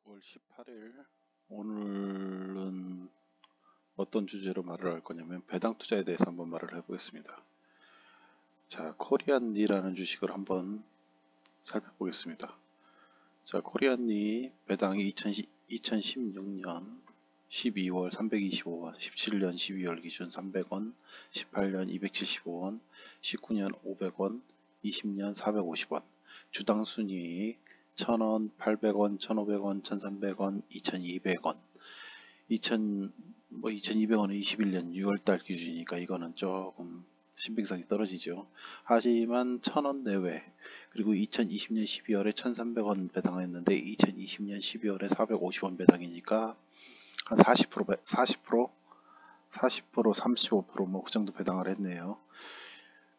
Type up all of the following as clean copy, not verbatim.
5월 18일 오늘은 어떤 주제로 말을 할 거냐면 배당 투자에 대해서 한번 말을 해보겠습니다. 자, 코리안리라는 주식을 한번 살펴보겠습니다. 자, 코리안리 배당이 2016년 12월 325원, 17년 12월 기준 300원, 18년 275원, 19년 500원, 20년 450원, 주당 순이익 1000원, 800원, 1500원, 1300원, 2200원, 2200원은 21년 6월달 기준이니까 이거는 조금 신빙성이 떨어지죠. 하지만 1000원 내외, 그리고 2020년 12월에 1300원 배당했는데 2020년 12월에 450원 배당이니까 한 40%, 35% 뭐 그 정도 배당을 했네요.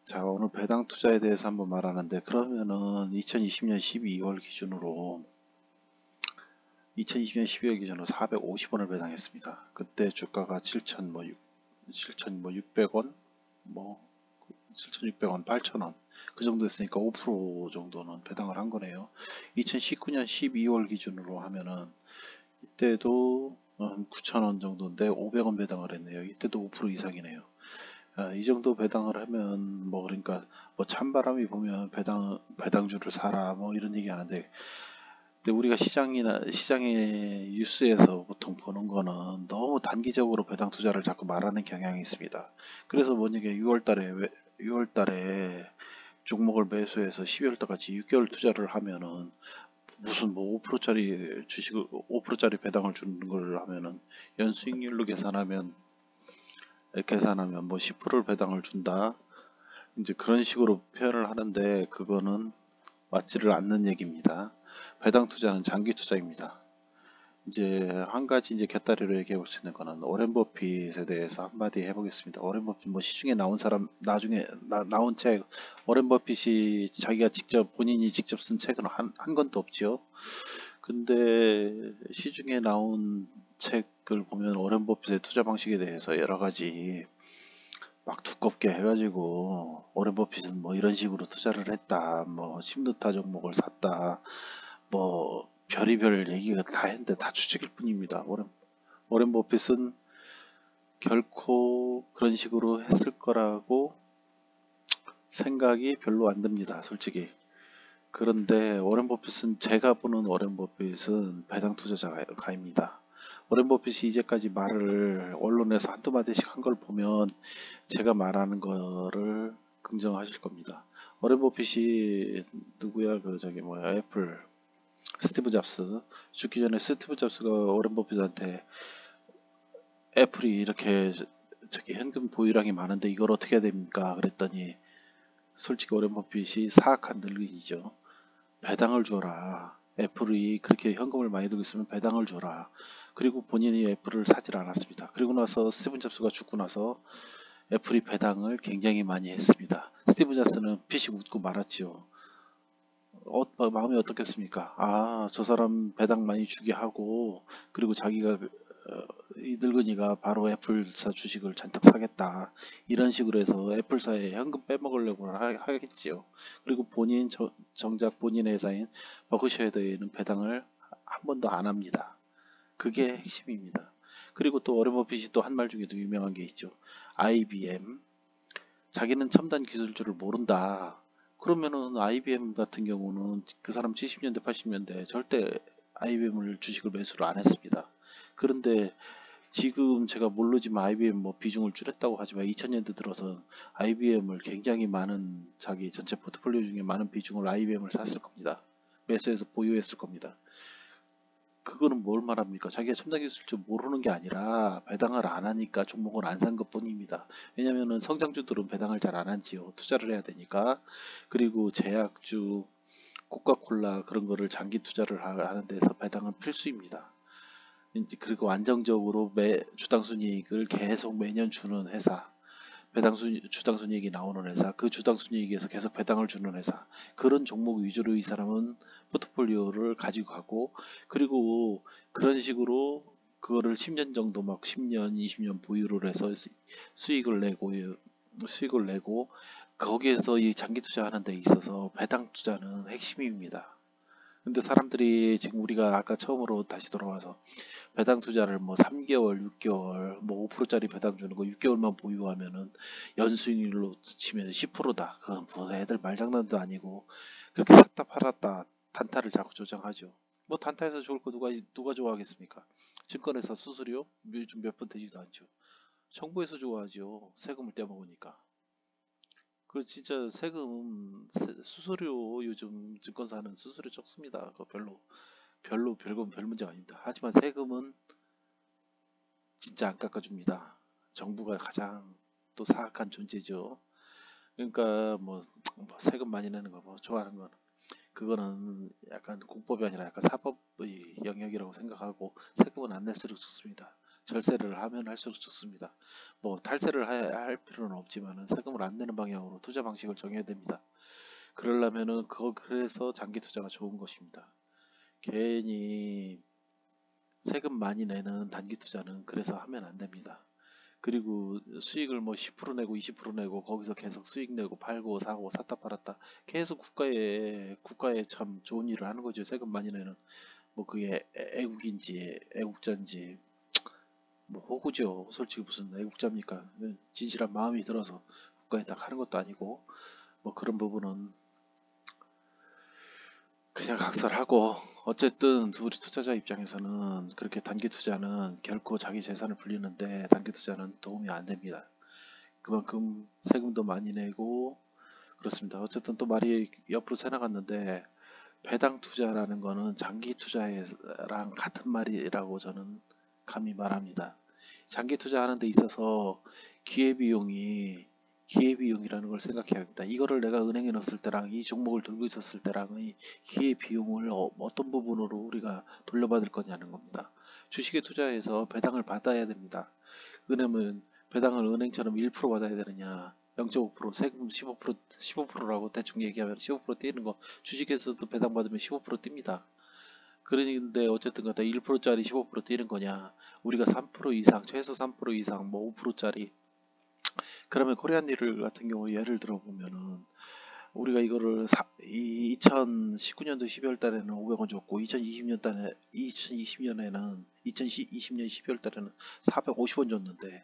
자, 오늘 배당 투자에 대해서 한번 말하는데, 그러면은 2020년 12월 기준으로 450원을 배당했습니다. 그때 주가가 7,600원, 7,600원, 8,000원 그 정도 했으니까 5% 정도는 배당을 한 거네요. 2019년 12월 기준으로 하면은 이때도 9,000원 정도인데 500원 배당을 했네요. 이때도 5% 이상이네요. 이 정도 배당을 하면 그러니까 찬바람이 보면 배당주를 사라 이런 얘기 하는데, 근데 우리가 시장의 뉴스에서 보통 보는 거는 너무 단기적으로 배당 투자를 자꾸 말하는 경향이 있습니다. 그래서 만약에 6월달에 종목을 매수해서 12월달까지 6개월 투자를 하면은 무슨 5%짜리 주식을 5%짜리 배당을 주는 걸 하면은 연수익률로 계산하면 10%를 배당을 준다, 이제 그런 식으로 표현을 하는데 그거는 맞지를 않는 얘기입니다. 배당 투자는 장기 투자입니다. 이제 한 가지 곁다리로 얘기해 볼 수 있는 거는 오렌 버핏에 대해서 한마디 해보겠습니다. 오렌 버핏 시중에 나온 사람 나중에 나온 책, 오렌 버핏이 자기가 본인이 직접 쓴 책은 한 권도 없죠. 근데 시중에 나온 책을 보면 오렌 버핏의 투자 방식에 대해서 여러 가지 막 두껍게 해가지고 오렌 버핏은 이런 식으로 투자를 했다, 심도타 종목을 샀다, 별의별 얘기가 다 했는데 다 추측일 뿐입니다. 오렌 버핏은 결코 그런 식으로 했을 거라고 생각이 별로 안 듭니다, 솔직히. 그런데 제가 보는 오렌 버핏은 배당 투자자가입니다. 오렌 버핏이 이제까지 말을 언론에서 한두 마디씩 한 걸 보면 제가 말하는 거를 긍정하실 겁니다. 오렌 버핏이 누구야? 애플 스티브 잡스, 죽기 전에 스티브 잡스가 오렌 버핏한테 애플이 이렇게 현금 보유량이 많은데 이걸 어떻게 해야 됩니까? 그랬더니 솔직히 오렌 버핏이 사악한 늙은이죠. 배당을 줘라. 애플이 그렇게 현금을 많이 들고 있으면 배당을 줘라. 그리고 본인이 애플을 사질 않았습니다. 그리고 나서 스티브 잡스가 죽고 나서 애플이 배당을 굉장히 많이 했습니다. 스티브 잡스는 피식 웃고 말았죠. 마음이 어떻겠습니까? 저 사람 배당 많이 주게 하고, 그리고 자기가 이 늙은이가 바로 애플사 주식을 잔뜩 사겠다, 이런 식으로 해서 애플사에 현금 빼먹으려고 하겠지요. 그리고 정작 본인의 회사인 버크셔에는 배당을 한 번도 안 합니다. 그게 핵심입니다. 그리고 또 오렌 버핏이 또 한 말 중에도 유명한 게 있죠. IBM, 자기는 첨단 기술주를 모른다. 그러면은 IBM 같은 경우는 그 사람 70년대 80년대 절대 IBM을 주식을 매수를 안 했습니다. 그런데 지금 제가 모르지만 IBM 비중을 줄였다고 하지만 2000년대 들어서 IBM을 굉장히 많은, 자기 전체 포트폴리오 중에 많은 비중을 IBM을 샀을 겁니다. 매수해서 보유했을 겁니다. 그거는 뭘 말합니까? 자기가 첨단 기술을 모르는 게 아니라 배당을 안 하니까 종목을 안 산 것 뿐입니다. 왜냐면은 성장주들은 배당을 잘 안 하지요. 투자를 해야 되니까. 그리고 제약주, 코카콜라 그런 거를 장기 투자를 하는 데서 배당은 필수입니다. 그리고 안정적으로 주당 순이익을 계속 매년 주는 회사, 주당 순이익이 나오는 회사, 그 주당 순이익에서 계속 배당을 주는 회사, 그런 종목 위주로 이 사람은 포트폴리오를 가지고 가고, 그리고 그런 식으로 그거를 10년 정도 10년, 20년 보유를 해서 수익을 내고 거기에서 이 장기 투자하는 데 있어서 배당 투자는 핵심입니다. 근데 사람들이 지금 우리가 아까 처음으로 다시 돌아와서 배당 투자를 뭐 3개월, 6개월, 뭐 5%짜리 배당 주는 거 6개월만 보유하면은 연수익률로 치면 10%다. 그건 뭐 애들 말장난도 아니고 그렇게 샀다 팔았다 단타를 자꾸 조정하죠. 뭐 단타에서 좋을 거 누가 좋아하겠습니까? 증권회사 수수료 요즘 몇 푼 되지도 않죠. 정부에서 좋아하죠. 세금을 떼먹으니까. 그 진짜 수수료 요즘 증권사는 수수료 적습니다. 그거 별건 별 문제가 아닙니다. 하지만 세금은 진짜 안 깎아줍니다. 정부가 가장 또 사악한 존재죠. 그러니까 뭐 세금 많이 내는 거 뭐 좋아하는 건 그거는 약간 공법이 아니라 약간 사법의 영역이라고 생각하고 세금은 안 낼수록 좋습니다. 절세를 하면 할수록 좋습니다. 뭐 탈세를 할 필요는 없지만은 세금을 안 내는 방향으로 투자 방식을 정해야 됩니다. 그러려면은 그래서 장기 투자가 좋은 것입니다. 괜히 세금 많이 내는 단기 투자는 그래서 하면 안 됩니다. 그리고 수익을 뭐 10% 내고 20% 내고 거기서 계속 수익 내고 팔고 사고 샀다 팔았다 계속 국가에 참 좋은 일을 하는 거죠. 세금 많이 내는 뭐 그게 애국인지 애국자인지 뭐 호구죠. 솔직히 무슨 애국자입니까? 진실한 마음이 들어서 국가에 딱 하는 것도 아니고 뭐 그런 부분은 그냥 각설하고 어쨌든 우리 투자자 입장에서는 그렇게 단기 투자는 결코 자기 재산을 불리는데 단기 투자는 도움이 안 됩니다. 그만큼 세금도 많이 내고 그렇습니다. 어쨌든 또 말이 옆으로 새나갔는데 배당 투자라는 거는 장기 투자랑 같은 말이라고 저는 감히 말합니다. 장기 투자하는 데 있어서 기회비용이 기회비용이라는 걸 생각해야 합니다. 이거를 내가 은행에 넣었을 때랑 이 종목을 들고 있었을 때랑의 기회비용을 어떤 부분으로 우리가 돌려받을 거냐는 겁니다. 주식에 투자해서 배당을 받아야 됩니다. 왜냐면 배당을 은행처럼 1% 받아야 되느냐 0.5% 세금 15%라고 대충 얘기하면 15% 뛰는 거 주식에서도 배당 받으면 15% 뜁니다. 그런데 어쨌든 간에 1%짜리 15% 뛰는 거냐 우리가 3% 이상 최소 3% 이상 뭐 5%짜리 그러면 코리안리를 같은 경우 예를 들어 보면은 우리가 이거를 2019년도 12월 달에는 500원 줬고 2020년에는 2020년 12월 달에는 450원 줬는데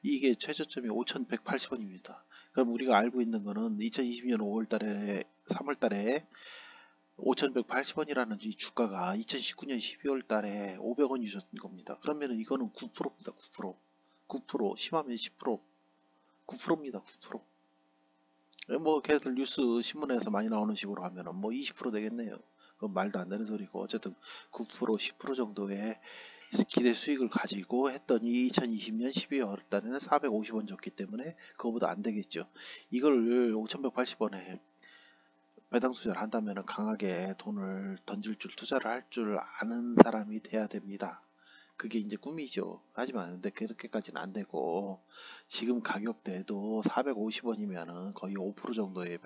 이게 최저점이 5,180원입니다. 그럼 우리가 알고 있는 거는 2020년 5월 달에 3월 달에 5,180원이라는 이 주가가 2019년 12월 달에 500원이 줬던 겁니다. 그러면 이거는 9%입니다. 9%. 9% 심하면 10% 9%입니다. 9%. 뭐 걔들 뉴스 신문에서 많이 나오는 식으로 하면은 뭐 20% 되겠네요. 그건 말도 안 되는 소리고 어쨌든 9% 10% 정도의 기대 수익을 가지고 했더니 2020년 12월 달에는 450원 줬기 때문에 그거보다 안 되겠죠. 이걸 5,180원에 배당 투자를 한다면 강하게 돈을 던질 줄 투자를 할 줄 아는 사람이 돼야 됩니다. 그게 이제 꿈이죠. 하지만 근데 그렇게까지는 안 되고 지금 가격대도 450원이면은 거의 5% 정도의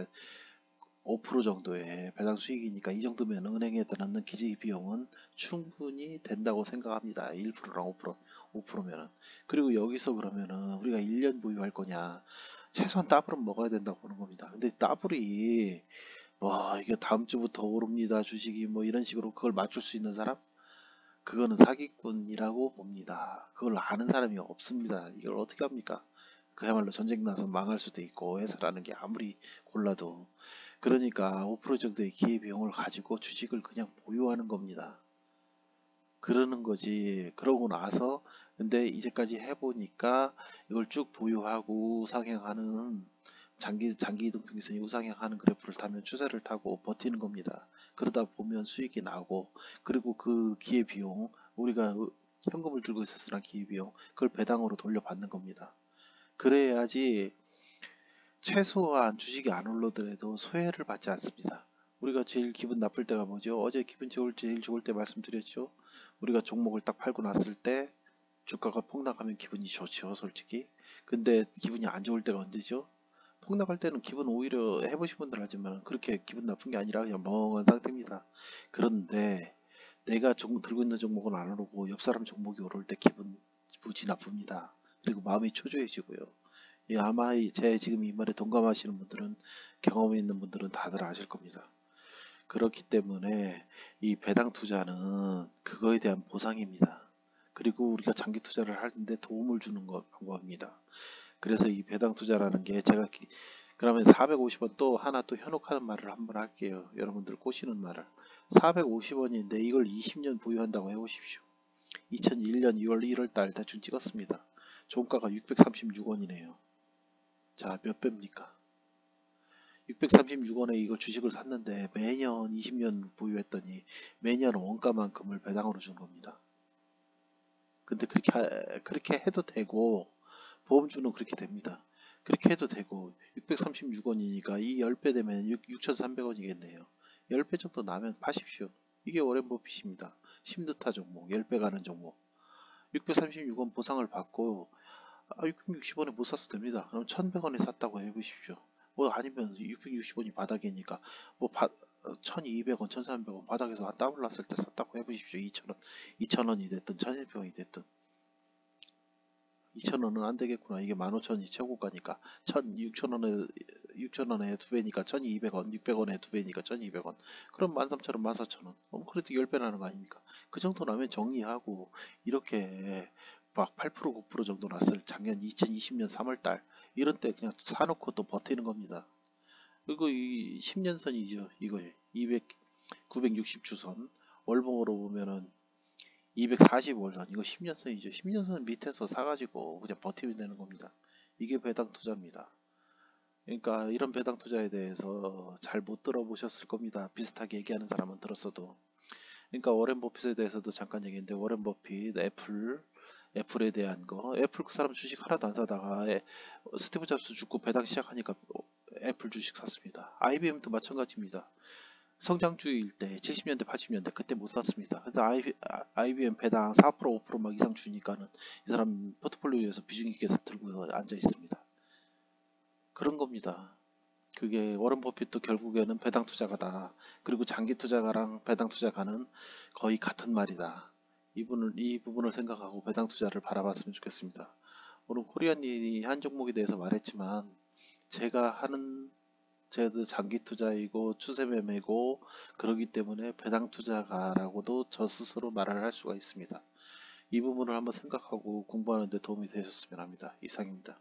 5% 정도의 배당 수익이니까 이 정도면 은행에 넣는 기재 비용은 충분히 된다고 생각합니다. 1%랑 5%면은. 그리고 여기서 그러면은 우리가 1년 보유할 거냐? 최소한 더블은 먹어야 된다고 보는 겁니다. 근데 더블이 와 이게 다음 주부터 오릅니다. 주식이 뭐 이런 식으로 그걸 맞출 수 있는 사람? 그거는 사기꾼이라고 봅니다. 그걸 아는 사람이 없습니다. 이걸 어떻게 합니까? 그야말로 전쟁 나서 망할 수도 있고 회사라는 게 아무리 골라도 그러니까 5% 정도의 기회비용을 가지고 주식을 그냥 보유하는 겁니다. 그러는 거지. 그러고 나서 근데 이제까지 해보니까 이걸 쭉 보유하고 우상향하는 장기 이동평균선이 우상향하는 그래프를 타면 추세를 타고 버티는 겁니다. 그러다 보면 수익이 나고 그리고 그 기회비용 우리가 현금을 들고 있었으나 기회비용 그걸 배당으로 돌려받는 겁니다. 그래야지 최소한 주식이 안 올라더라도 소외를 받지 않습니다. 우리가 제일 기분 나쁠 때가 뭐죠? 어제 기분 제일 좋을 때 말씀드렸죠. 우리가 종목을 딱 팔고 났을 때 주가가 폭락하면 기분이 좋죠, 솔직히. 근데 기분이 안 좋을 때가 언제죠? 폭락할 때는 기분 오히려 해보신 분들 알지만 그렇게 기분 나쁜 게 아니라 그냥 멍한 상태입니다. 그런데 내가 들고 있는 종목은 안 오르고 옆 사람 종목이 오를 때 기분 무지 나쁩니다. 그리고 마음이 초조해지고요. 예, 아마 제 지금 이 말에 동감하시는 분들은 경험이 있는 분들은 다들 아실 겁니다. 그렇기 때문에 이 배당 투자는 그거에 대한 보상입니다. 그리고 우리가 장기 투자를 하는데 도움을 주는 방법입니다. 그래서 이 배당 투자라는 게 제가 그러면 450원 또 하나 또 현혹하는 말을 한번 할게요. 여러분들 꼬시는 말을. 450원인데 이걸 20년 보유한다고 해보십시오. 2001년 2월 1월 달 대충 찍었습니다. 종가가 636원이네요. 자, 몇 배입니까? 636원에 이걸 주식을 샀는데 매년 20년 보유했더니 매년 원가만큼을 배당으로 준 겁니다. 근데 그렇게 해도 되고 보험주는 그렇게 됩니다. 그렇게 해도 되고 636원이니까 이 10배 되면 6,300원이겠네요. 10배 정도 나면 파십시오. 이게 워렌 버핏입니다. 심드타 종목, 10배 가는 종목. 636원 보상을 받고 660원에 못 샀어도 됩니다. 그럼 1100원에 샀다고 해보십시오. 뭐 아니면 660원이 바닥이니까 뭐 1200원, 1300원 바닥에서 한 더블 났을 때 샀다고 해보십시오. 2000원, 2000원이 됐든 1100원이 됐든 2000원은 안 되겠구나. 이게 15,000원이 최고가니까 6,000원에 6,000원에 두 배니까 1200원, 600원에 두 배니까 1200원. 그럼 13,000원, 14,000원. 그래도 10배 나는 거 아닙니까? 그 정도 나면 정리하고 이렇게 막 8% 9% 정도 났을 작년 2020년 3월달 이런 때 그냥 사놓고 또 버티는 겁니다. 그리고 이 10년선이죠. 이거 960 주선 월봉으로 보면은 245원 이거 10년선이죠. 10년선 밑에서 사가지고 그냥 버티면 되는 겁니다. 이게 배당 투자입니다. 그러니까 이런 배당 투자에 대해서 잘 못 들어보셨을 겁니다. 비슷하게 얘기하는 사람은 들었어도. 그러니까 워렌 버핏에 대해서도 잠깐 얘기했는데 워렌 버핏, 애플에 대한 거. 애플 그 사람 주식 하나도 안 사다가 스티브 잡스 죽고 배당 시작하니까 애플 주식 샀습니다. IBM도 마찬가지입니다. 성장주일 때 70년대 80년대 그때 못 샀습니다. 그래서 IBM 배당 4% 5%막 이상 주니까는 이 사람 포트폴리오에서 비중 있게 들고 앉아 있습니다. 그런 겁니다. 그게 워런 버핏도 결국에는 배당 투자가다. 그리고 장기 투자가랑 배당 투자가는 거의 같은 말이다. 이 부분을 생각하고 배당 투자를 바라봤으면 좋겠습니다. 오늘 코리안이 한 종목에 대해서 말했지만 제가 하는 제도 장기 투자이고 추세 매매고 그러기 때문에 배당 투자가라고도 저 스스로 말을 할 수가 있습니다. 이 부분을 한번 생각하고 공부하는 데 도움이 되셨으면 합니다. 이상입니다.